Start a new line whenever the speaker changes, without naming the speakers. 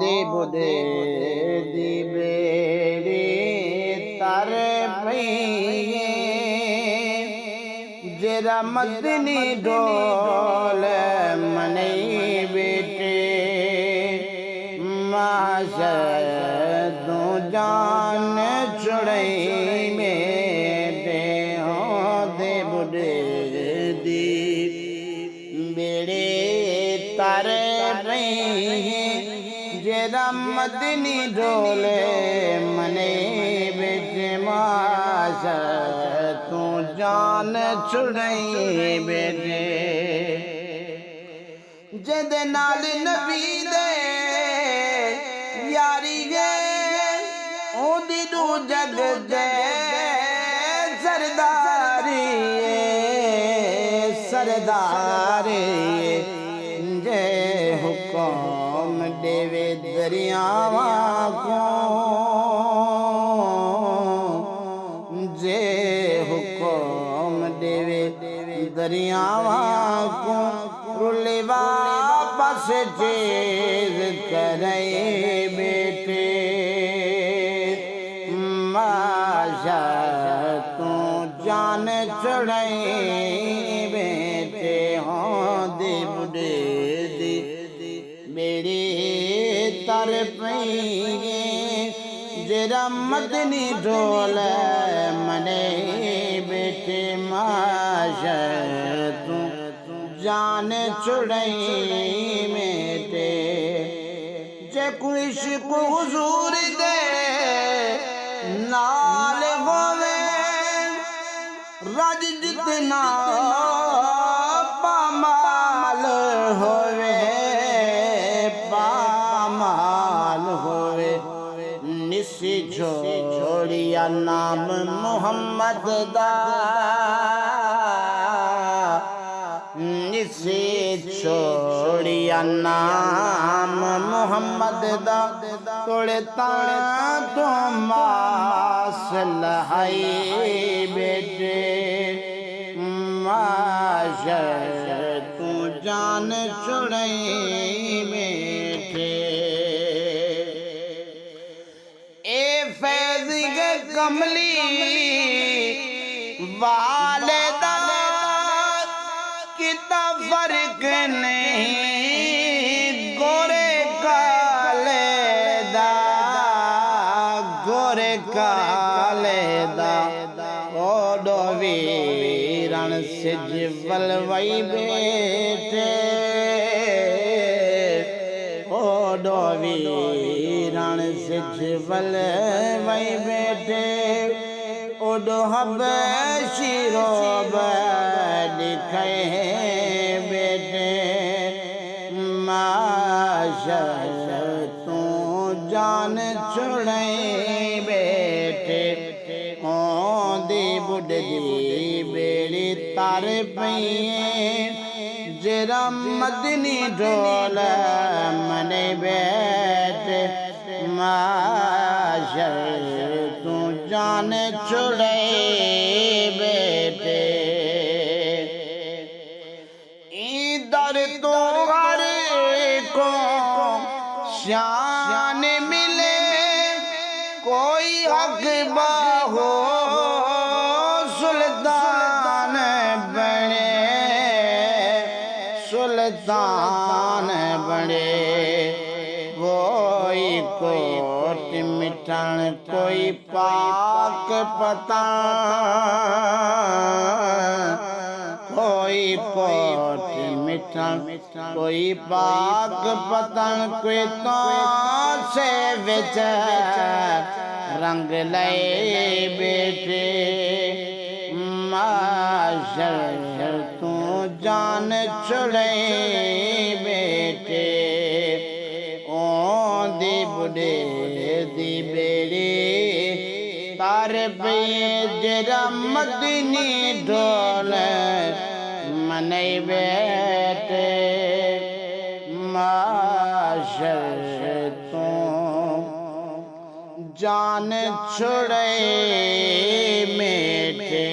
दे बुढ़े दी बेड़ी तर पईए जरा मदनी ढोल मनई बेटे माशर तू जान छुड़ई मेरे हो दे बुढ़े दी बेड़े तर पईए जरा मदनी ढोल मने बेटे माशर तू जान छुड़ई बेटे जिदे नाल नबी दे यारी गे ओदी दू जग दे सरदारी सरदारी जे हुक्म देवे दरियावा को जे हुक्म देवे दरियावा को रुले वापस चेज करे बेटे माशा तू जान चढ़ई बेटे हो दे बुढ़े दी मेरी तर पईए जरा मदनी ढोल मने बेटे माशा तू जान छुड़ई मेटे जे कुछ को हुजूर दे नाल होवे रज जितना पामाल होवे पामाल होवे निसी छोड़िया नाम मोहम्मद दा निसी छोड़िया नाम मोहम्मद दा तोड़े तो मास लहाई बेटे माशर तू जान छुड़ई बेटे ए फैज़ के कमली वाले दा कितना फर्क नहीं गोरे काले दा गोरे काले दा ओडो वीरण सिजवल वई बेटे ओडो वीरण सिजवल वई बेटे ओडो हबशी रोब लिखे बेटे माशर तू जान छुड़ई बेटे ओ दी बुढ़ी बेड़ी तार पईए जरा मदनी ढोल मने बेटे माशर तू जान छुड़ई बेटे इधर तो हर को शान मिले कोई हक बाहो सुल्तान बने सुल्तान बने कोई कोट मिटन कोई पाक पता कोई कोट मिटन कोई पाक पतन कोई तो से विच रंग लए बेटे माशर तू जान छुड़ई बेटे ओ दी बुढ़े दी बेड़ी तार पे जरा मदनी ढोल मनई बेटे माशर तू जान छुड़ई मेटे।